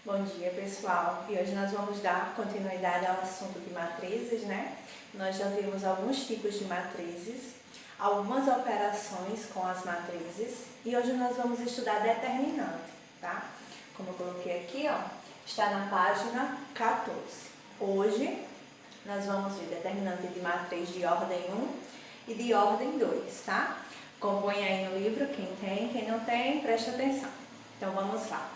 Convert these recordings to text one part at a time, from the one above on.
Bom dia, pessoal. E hoje nós vamos dar continuidade ao assunto de matrizes, né? Nós já vimos alguns tipos de matrizes, algumas operações com as matrizes e hoje nós vamos estudar determinante, tá? Como eu coloquei aqui, ó, está na página 14. Hoje nós vamos ver determinante de matriz de ordem 1 e de ordem 2, tá? Acompanhe aí no livro, quem não tem, preste atenção. Então vamos lá.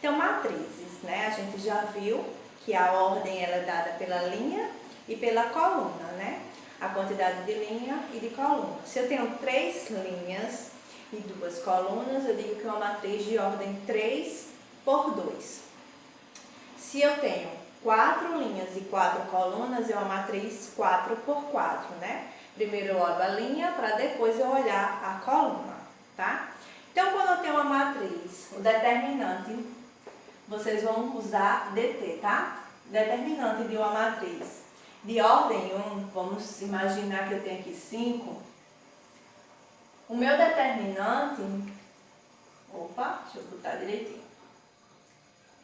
Então, matrizes, né? A gente já viu que a ordem ela é dada pela linha e pela coluna, né? A quantidade de linha e de coluna. Se eu tenho 3 linhas e 2 colunas, eu digo que é uma matriz de ordem 3 por 2. Se eu tenho 4 linhas e 4 colunas, é uma matriz 4 por 4, né? Primeiro eu olho a linha para depois eu olhar a coluna, tá? Então, quando eu tenho uma matriz, o determinante, vocês vão usar DT, tá? Determinante de uma matriz de ordem 1, vamos imaginar que eu tenho aqui 5. O meu determinante, deixa eu botar direitinho.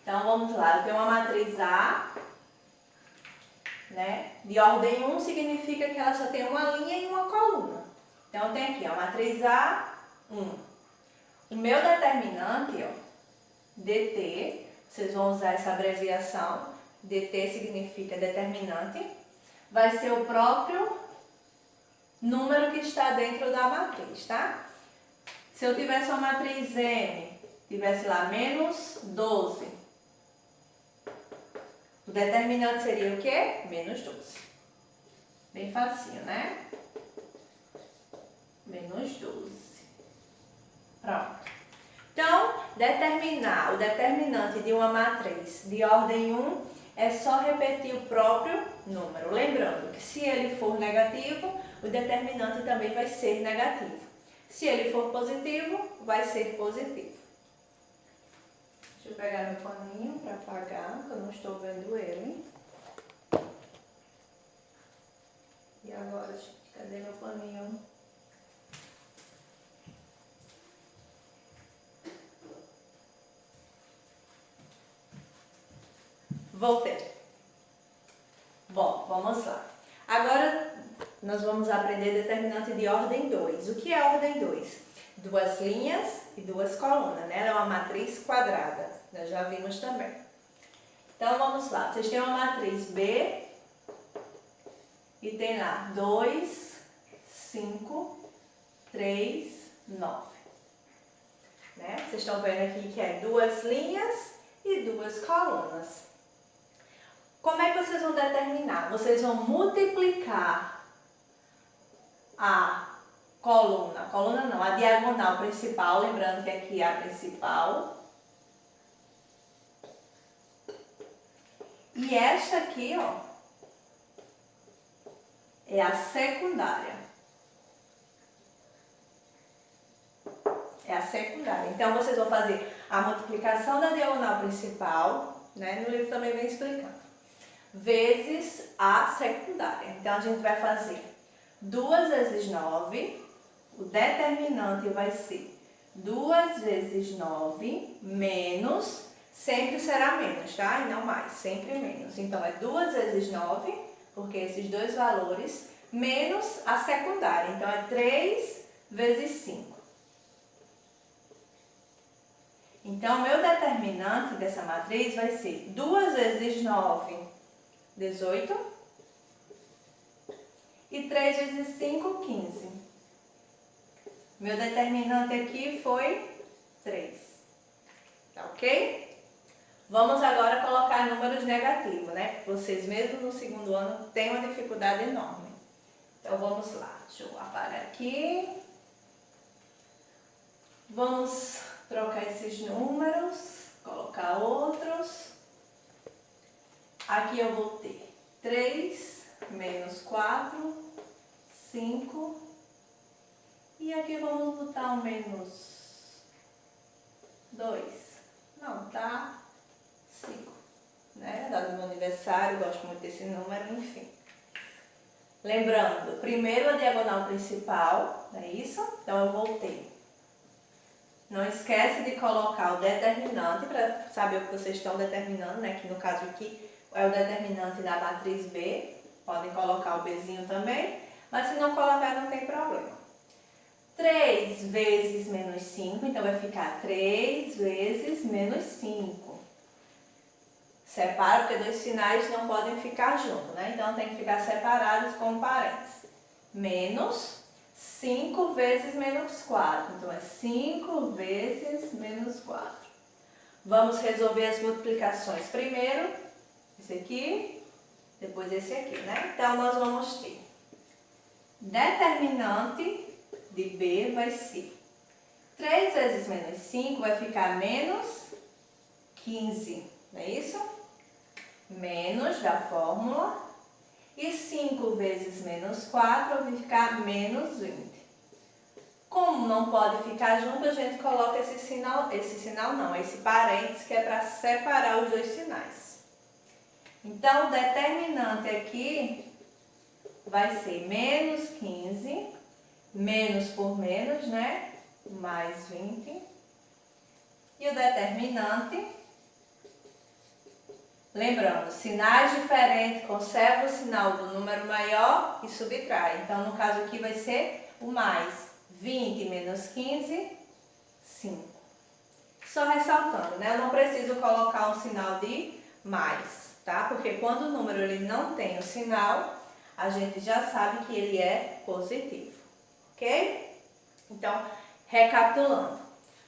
Então, vamos lá, eu tenho uma matriz A, né? De ordem 1 significa que ela só tem uma linha e uma coluna. Então, eu tenho aqui a matriz A, 1. O meu determinante, ó, DT, vocês vão usar essa abreviação, DT significa determinante, vai ser o próprio número que está dentro da matriz, tá? Se eu tivesse uma matriz M, tivesse lá menos 12, o determinante seria o quê? Menos 12. Bem facinho, né? Menos 12. Pronto. Então, determinar o determinante de uma matriz de ordem 1 é só repetir o próprio número. Lembrando que se ele for negativo, o determinante também vai ser negativo. Se ele for positivo, vai ser positivo. Deixa eu pegar meu paninho para apagar, que eu não estou vendo ele. E agora, cadê meu paninho? Voltei. Bom, vamos lá. Agora, nós vamos aprender determinante de ordem 2. O que é ordem 2? 2 linhas e 2 colunas, né? Ela é uma matriz quadrada. Nós já vimos também. Então, vamos lá. Vocês têm uma matriz B e tem lá 2, 5, 3, 9. Né? Vocês estão vendo aqui que é 2 linhas e 2 colunas. Como é que vocês vão determinar? Vocês vão multiplicar a a diagonal principal, lembrando que aqui é a principal. E esta aqui, ó, é a secundária. É a secundária. Então, vocês vão fazer a multiplicação da diagonal principal, né? No livro também vem explicando. Vezes a secundária. Então, a gente vai fazer 2 vezes 9. O determinante vai ser 2 vezes 9 menos, sempre será menos, tá? E não mais, sempre menos. Então, é 2 vezes 9, porque esses dois valores, menos a secundária. Então, é 3 vezes 5. Então, meu determinante dessa matriz vai ser 2 vezes 9, 18. E 3 vezes 5, 15. Meu determinante aqui foi 3. Tá ok? Vamos agora colocar números negativos, né? Porque vocês mesmo no segundo ano têm uma dificuldade enorme. Então, vamos lá. Deixa eu apagar aqui. Vamos trocar esses números, colocar outros. Aqui eu vou ter 3 menos 4, 5. E aqui vamos botar um menos 2. Não, tá? 5. Né? Dado meu aniversário, gosto muito desse número, enfim. Lembrando, primeiro a diagonal principal, não é isso? Então, eu vou ter Não esquece de colocar o determinante para saber o que vocês estão determinando, né? Que no caso aqui é o determinante da matriz B. Podem colocar o Bzinho também, mas se não colocar não tem problema. 3 vezes menos 5, então vai ficar 3 vezes menos 5. Separa, porque dois sinais não podem ficar juntos, né? Então tem que ficar separados com parênteses. Menos 5 vezes menos 4. Então é 5 vezes menos 4. Vamos resolver as multiplicações primeiro. Esse aqui, depois esse aqui, né? Então nós vamos ter determinante de B vai ser 3 vezes menos 5 vai ficar menos 15, não é isso? Menos da fórmula. E 5 vezes menos 4 vai ficar menos 20. Como não pode ficar junto, a gente coloca esse sinal não, esse parênteses que é para separar os dois sinais. Então, o determinante aqui vai ser menos 15, menos por menos, né? Mais 20. E o determinante, lembrando, sinais diferentes, conserva o sinal do número maior e subtrai. Então, no caso aqui vai ser o mais. 20 menos 15, 5. Só ressaltando, né? Eu não preciso colocar um sinal de mais, tá? Porque quando o número ele não tem o sinal, a gente já sabe que ele é positivo, ok? Então, recapitulando.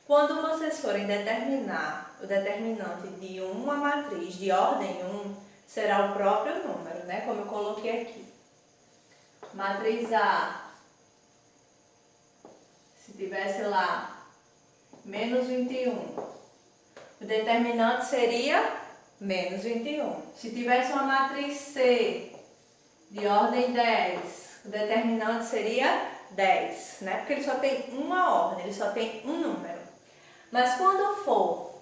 Quando vocês forem determinar o determinante de uma matriz de ordem 1, será o próprio número, né? Como eu coloquei aqui. Matriz A, se tivesse lá menos 21, o determinante seria menos 21. Se tivesse uma matriz C de ordem 10, o determinante seria 10, né? Porque ele só tem uma ordem, ele só tem um número. Mas quando for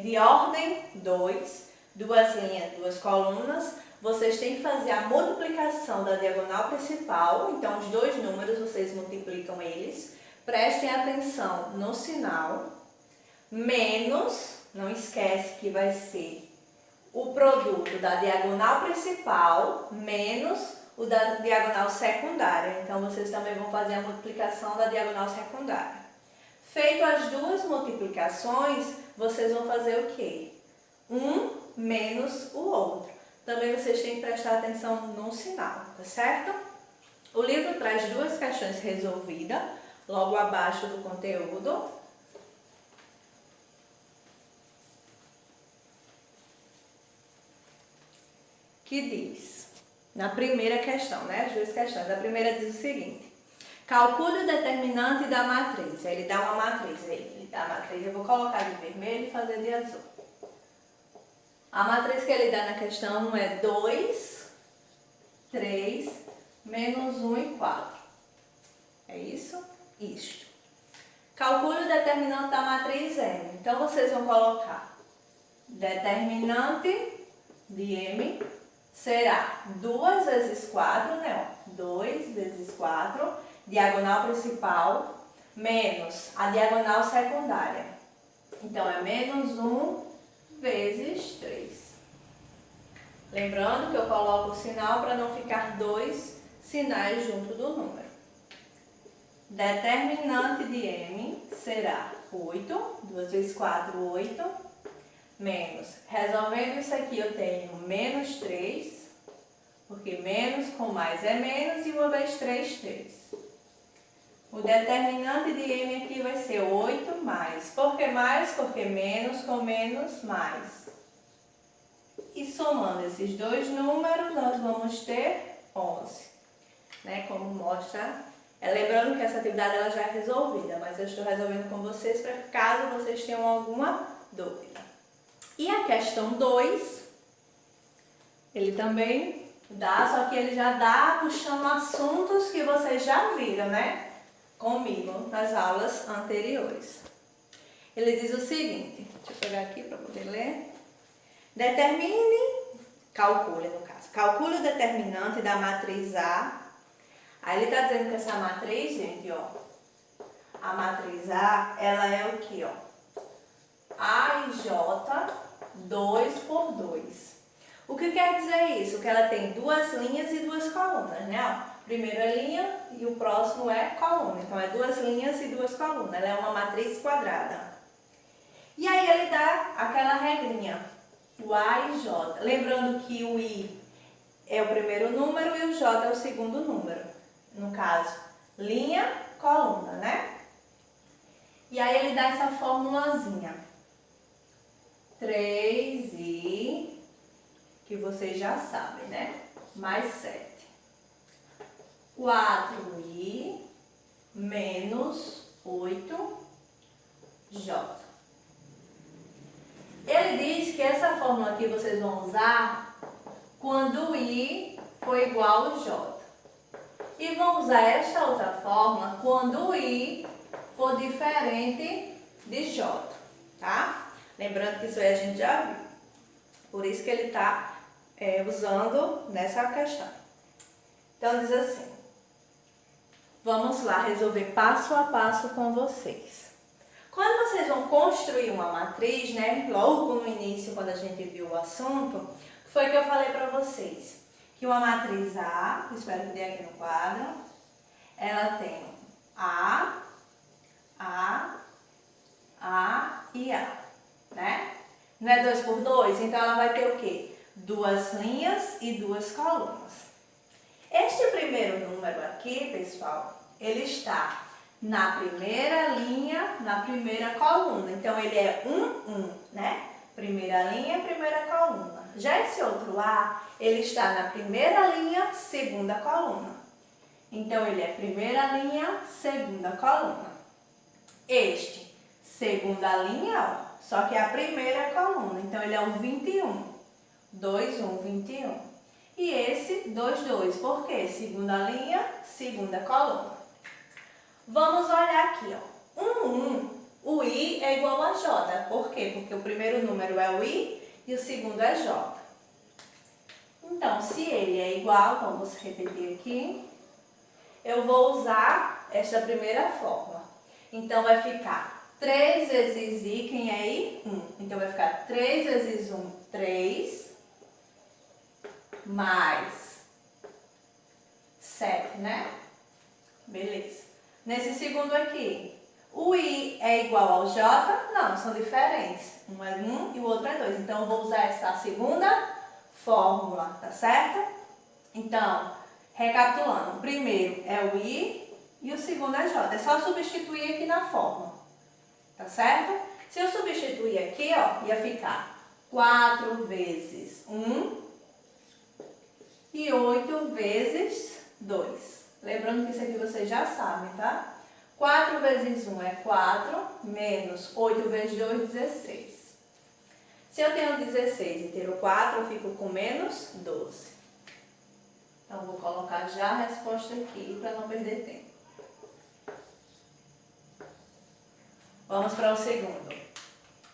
de ordem 2, duas linhas, duas colunas, vocês têm que fazer a multiplicação da diagonal principal. Então, os dois números, vocês multiplicam eles. Prestem atenção no sinal. Menos, não esquece que vai ser o produto da diagonal principal menos o da diagonal secundária. Então, vocês também vão fazer a multiplicação da diagonal secundária. Feito as duas multiplicações, vocês vão fazer o quê? Um menos o outro. Também vocês têm que prestar atenção no sinal, tá certo? O livro traz duas questões resolvidas, logo abaixo do conteúdo. Que diz, na primeira questão, né? As duas questões. A primeira diz o seguinte: calcule o determinante da matriz. Ele dá uma matriz, eu vou colocar de vermelho e fazer de azul. A matriz que ele dá na questão é 2, 3, menos 1 e 4. É isso? Isto. Calcule o determinante da matriz M. Então, vocês vão colocar determinante de M será 2 vezes 4, né? 2 vezes 4, diagonal principal, menos a diagonal secundária. Então, é menos 1 vezes 3. Lembrando que eu coloco o sinal para não ficar dois sinais junto do número. Determinante de M será 8, 2 vezes 4, 8, menos, resolvendo isso aqui eu tenho menos 3, porque menos com mais é menos, e 1 vezes 3, 3. O determinante de M aqui vai ser 8 mais. Por que mais? Porque menos com menos, mais. E somando esses dois números, nós vamos ter 11. Né? Como mostra. Lembrando que essa atividade ela já é resolvida, mas eu estou resolvendo com vocês para caso vocês tenham alguma dúvida. E a questão 2, ele também dá, só que ele já dá puxando assuntos que vocês já viram, né? Comigo nas aulas anteriores. Ele diz o seguinte, deixa eu pegar aqui para poder ler. Calcule no caso. Calcule o determinante da matriz A. Aí ele está dizendo que essa matriz, gente, ó, A matriz A, ela é o que, ó? A e J, 2 por 2. O que quer dizer isso? Que ela tem duas linhas e duas colunas, né? Ó, primeiro é linha e o próximo é coluna. Então, é duas linhas e duas colunas. Ela é uma matriz quadrada. E aí, ele dá aquela regrinha, o A e J. Lembrando que o I é o primeiro número e o J é o segundo número. No caso, linha, coluna, né? E aí, ele dá essa formulazinha. 3i, que vocês já sabem, né? Mais 7. 4i menos 8j. Ele diz que essa fórmula aqui vocês vão usar quando i for igual a j. E vão usar esta outra fórmula quando i for diferente de j, tá? Lembrando que isso aí a gente já viu. Por isso que ele está usando nessa questão. Então, diz assim. Vamos lá resolver passo a passo com vocês. Quando vocês vão construir uma matriz, né? Logo no início, quando a gente viu o assunto, foi que eu falei para vocês que uma matriz A, espero que dê aqui no quadro, ela tem A e A, né? Não é 2 por 2? Então, ela vai ter o quê? Duas linhas e duas colunas. Este primeiro número aqui, pessoal, ele está na primeira linha, na primeira coluna. Então, ele é 1, né? Primeira linha, primeira coluna. Já esse outro A, ele está na primeira linha, segunda coluna. Então, ele é primeira linha, segunda coluna. Este, segunda linha, ó, só que é a primeira coluna. Então, ele é o 21. 2, 1, 21. E esse 2, 2. Por quê? Segunda linha, segunda coluna. Vamos olhar aqui, ó. 1. O I é igual a J. Por quê? Porque o primeiro número é o I e o segundo é J. Então, se ele é igual, vamos repetir aqui. Eu vou usar esta primeira fórmula. Então, vai ficar 3 vezes I, quem é I? 1. Então, vai ficar 3 vezes 1, 3. Mais 7, né? Beleza. Nesse segundo aqui, o I é igual ao J? Não, são diferentes. Um é 1 e o outro é 2. Então, eu vou usar essa segunda fórmula, tá certo? Então, recapitulando. O primeiro é o I e o segundo é J. É só substituir aqui na fórmula, tá certo? Se eu substituir aqui, ó, ia ficar 4 vezes 1 e 8 vezes 2. Lembrando que isso aqui vocês já sabem, tá? 4 vezes 1 é 4, menos 8 vezes 2, 16. Se eu tenho 16 e tiro 4, eu fico com menos 12. Então, vou colocar já a resposta aqui para não perder tempo. Vamos para o segundo.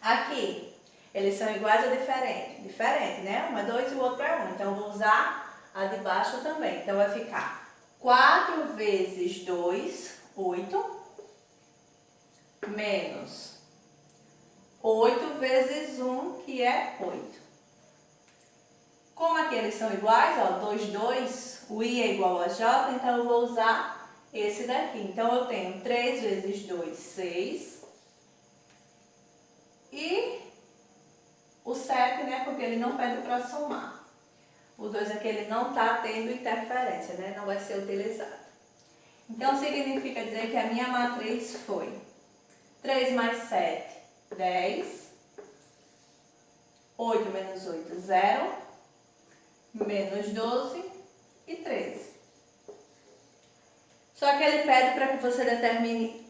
Aqui, eles são iguais ou diferentes? Diferente, né? Um é 2 e o outro é 1. Então, eu vou usar a de baixo também. Então, vai ficar 4 vezes 2, 8, menos 8 vezes 1, que é 8. Como aqui eles são iguais, ó, 2, 2, o I é igual a J, então eu vou usar esse daqui. Então, eu tenho 3 vezes 2, 6. E o 7, né, porque ele não pede para somar. O 2 aqui, ele não está tendo interferência, né, não vai ser utilizado. Então, significa dizer que a minha matriz foi 3 mais 7, 10. 8 menos 8, 0. Menos 12 e 13. Só que ele pede para que você determine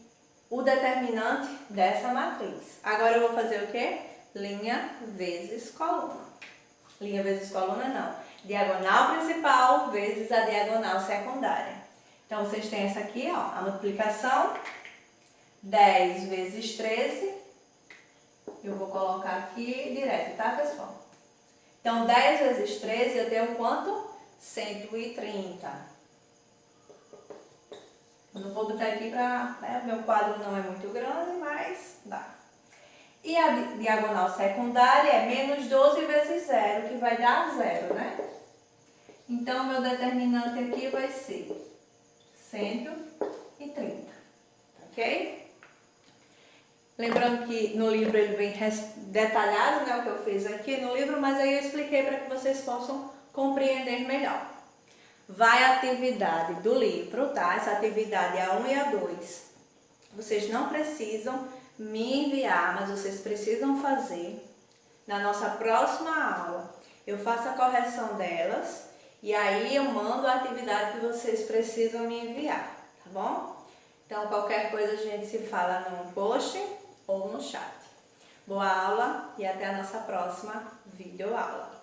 o determinante dessa matriz. Agora eu vou fazer o quê? Linha vezes coluna. Linha vezes coluna não. Diagonal principal vezes a diagonal secundária. Então, vocês têm essa aqui, ó, a multiplicação. 10 vezes 13. Eu vou colocar aqui direto, tá, pessoal? Então, 10 vezes 13, eu tenho quanto? 130. Eu não vou botar aqui para... Né, meu quadro não é muito grande, mas dá. E a diagonal secundária é menos 12 vezes 0, que vai dar 0, né? Então, meu determinante aqui vai ser 130, ok? Lembrando que no livro ele vem detalhado, né, o que eu fiz aqui no livro, mas aí eu expliquei para que vocês possam compreender melhor. Vai a atividade do livro, tá? Essa atividade é a 1 e a 2. Vocês não precisam me enviar, mas vocês precisam fazer. Na nossa próxima aula, eu faço a correção delas e aí eu mando a atividade que vocês precisam me enviar, tá bom? Então, qualquer coisa a gente se fala no post ou no chat. Boa aula e até a nossa próxima videoaula.